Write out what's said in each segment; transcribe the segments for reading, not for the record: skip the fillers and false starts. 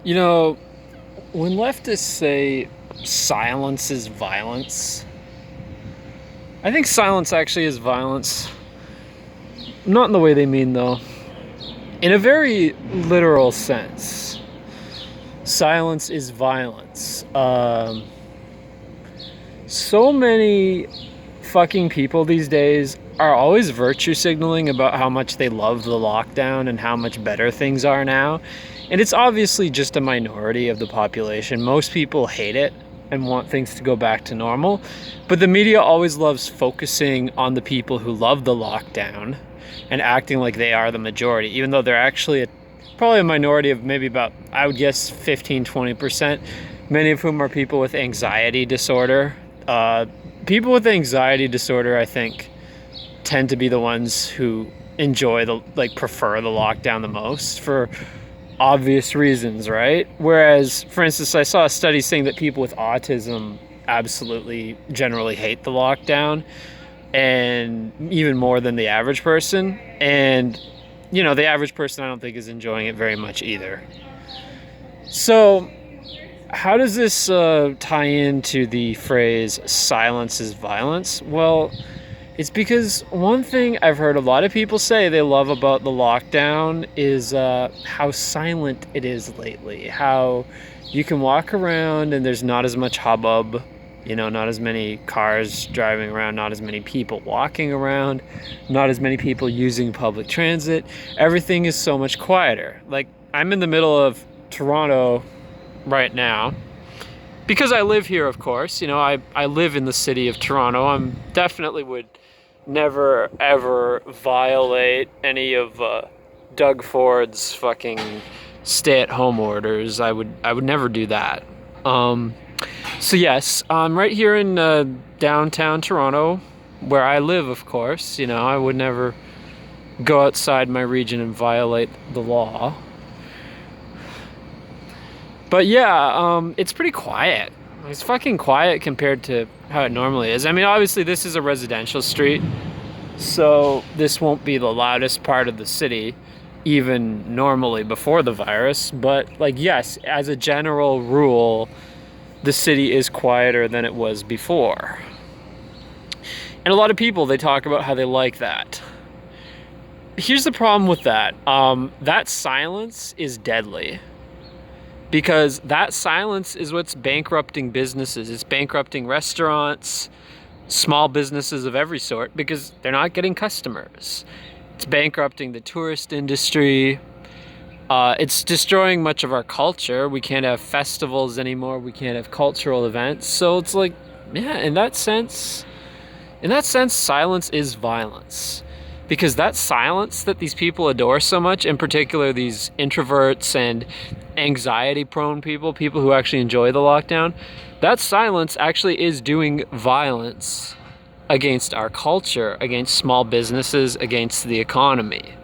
You know, when leftists say silence is violence, I think silence actually is violence. Not in the way they mean, though. In a very literal sense, silence is violence. So many fucking people these days are always virtue signaling about how much they love the lockdown and how much better things are now. And it's obviously just a minority of the population. Most people hate it and want things to go back to normal. But the media always loves focusing on the people who love the lockdown and acting like they are the majority, even though they're actually probably a minority of maybe about, I would guess, 15-20%, many of whom are people with anxiety disorder. People with anxiety disorder, I think, tend to be the ones who prefer the lockdown the most for obvious reasons, right? Whereas, for instance, I saw a study saying that people with autism absolutely generally hate the lockdown, and even more than the average person. And, the average person I don't think is enjoying it very much either. So, how does this tie into the phrase silence is violence? Well, it's because one thing I've heard a lot of people say they love about the lockdown is how silent it is lately. How you can walk around and there's not as much hubbub, not as many cars driving around, not as many people walking around, not as many people using public transit. Everything is so much quieter. Like, I'm in the middle of Toronto right now because I live here, of course. I live in the city of Toronto. I'm definitely would never ever violate any of Doug Ford's fucking stay-at-home orders. I would never do that. So yes, I'm right here in downtown Toronto, where I live, of course. I would never go outside my region and violate the law. But yeah, it's pretty quiet. It's fucking quiet compared to how it normally is. I mean, obviously this is a residential street, so this won't be the loudest part of the city, even normally before the virus. But yes, as a general rule, the city is quieter than it was before. And a lot of people, they talk about how they like that. Here's the problem with that. That silence is deadly. Because that silence is what's bankrupting businesses. It's bankrupting restaurants, small businesses of every sort, because they're not getting customers. It's bankrupting the tourist industry. It's destroying much of our culture. We can't have festivals anymore. We can't have cultural events. So it's like, yeah, in that sense, silence is violence. Because that silence that these people adore so much, in particular these introverts and anxiety-prone people who actually enjoy the lockdown, that silence actually is doing violence against our culture, against small businesses, against the economy.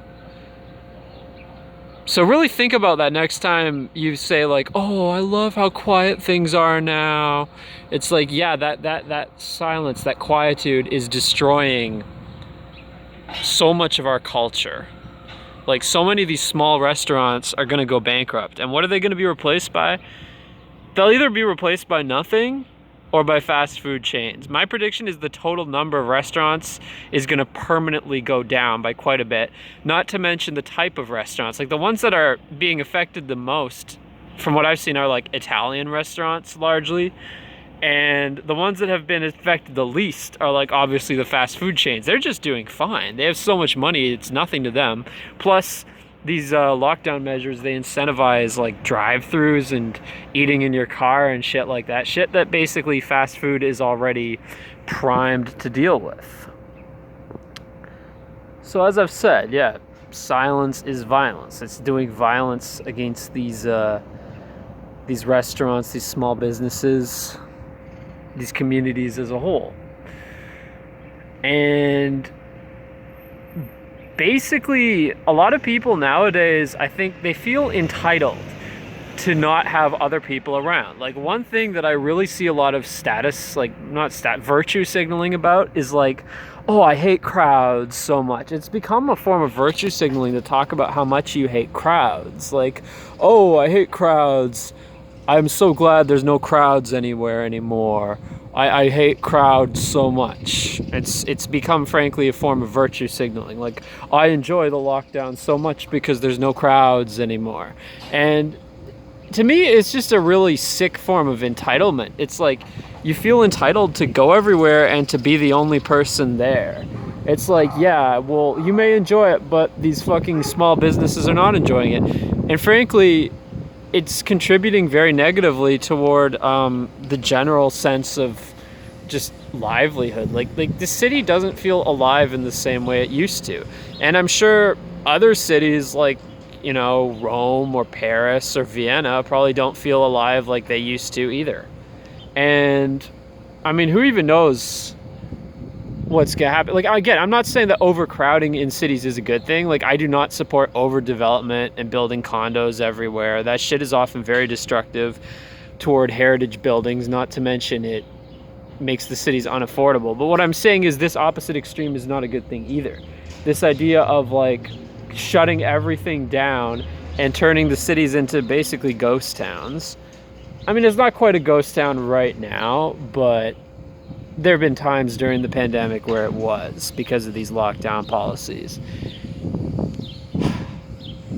So really think about that next time you say like, oh, I love how quiet things are now. It's like, yeah, that silence, that quietude is destroying so much of our culture. Like, so many of these small restaurants are going to go bankrupt. And what are they going to be replaced by? They'll either be replaced by nothing or by fast food chains. My prediction is the total number of restaurants is going to permanently go down by quite a bit. Not to mention the type of restaurants. Like, the ones that are being affected the most, from what I've seen, are like Italian restaurants largely. And the ones that have been affected the least are like obviously the fast food chains. They're just doing fine. They have so much money, it's nothing to them. Plus, these lockdown measures, they incentivize like drive-throughs and eating in your car and shit like that. Shit that basically fast food is already primed to deal with. So as I've said, yeah, silence is violence. It's doing violence against these restaurants, these small businesses, these communities as a whole. And basically, a lot of people nowadays, I think they feel entitled to not have other people around. Like, one thing that I really see a lot of virtue signaling about is like, oh, I hate crowds so much. It's become a form of virtue signaling to talk about how much you hate crowds. Like, oh, I hate crowds. I'm so glad there's no crowds anywhere anymore. I hate crowds so much. It's become, frankly, a form of virtue signaling. Like, I enjoy the lockdown so much because there's no crowds anymore. And to me, it's just a really sick form of entitlement. It's like you feel entitled to go everywhere and to be the only person there. It's like, yeah, well, you may enjoy it, but these fucking small businesses are not enjoying it. And frankly, it's contributing very negatively toward the general sense of just livelihood. Like the city doesn't feel alive in the same way it used to. And I'm sure other cities like, you know, Rome or Paris or Vienna probably don't feel alive like they used to either. And I mean, who even knows what's gonna happen? Like, again, I'm not saying that overcrowding in cities is a good thing. Like, I do not support overdevelopment and building condos everywhere. That shit is often very destructive toward heritage buildings, not to mention it makes the cities unaffordable. But what I'm saying is this opposite extreme is not a good thing either. This idea of like shutting everything down and turning the cities into basically ghost towns. I mean, it's not quite a ghost town right now, but there have been times during the pandemic where it was because of these lockdown policies.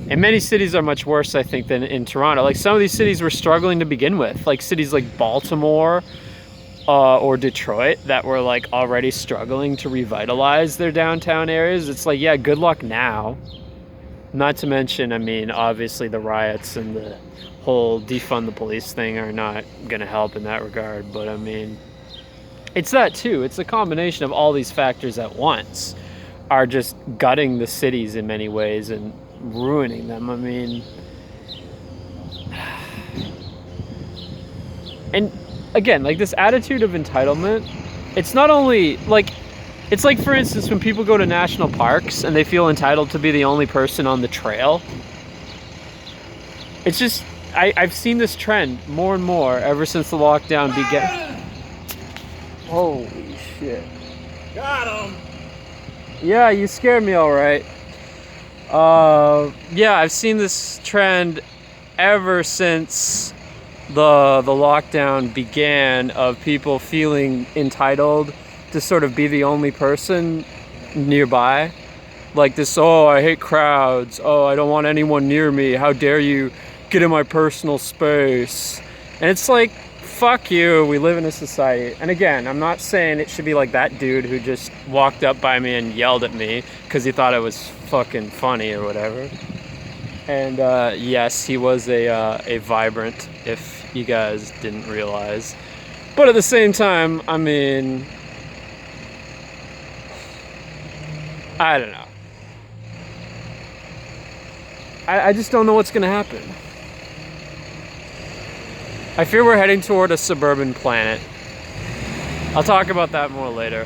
And many cities are much worse, I think, than in Toronto. Like, some of these cities were struggling to begin with, like cities like Baltimore or Detroit that were like already struggling to revitalize their downtown areas. It's like, yeah, good luck now. Not to mention, I mean, obviously the riots and the whole defund the police thing are not going to help in that regard. But I mean, it's that too. It's a combination of all these factors at once are just gutting the cities in many ways and ruining them. I mean, and again, like this attitude of entitlement, it's not only like, it's like, for instance, when people go to national parks and they feel entitled to be the only person on the trail. It's just, I've seen this trend more and more ever since the lockdown began. Holy shit. Got him! Yeah, you scared me all right. Yeah, I've seen this trend ever since the lockdown began of people feeling entitled to sort of be the only person nearby. Like this, oh, I hate crowds. Oh, I don't want anyone near me. How dare you get in my personal space? And it's like, fuck you, we live in a society. And again, I'm not saying it should be like that dude who just walked up by me and yelled at me because he thought it was fucking funny or whatever. And yes, he was a vibrant, if you guys didn't realize. But at the same time, I mean, I don't know. I just don't know what's gonna happen. I fear we're heading toward a suburban planet. I'll talk about that more later.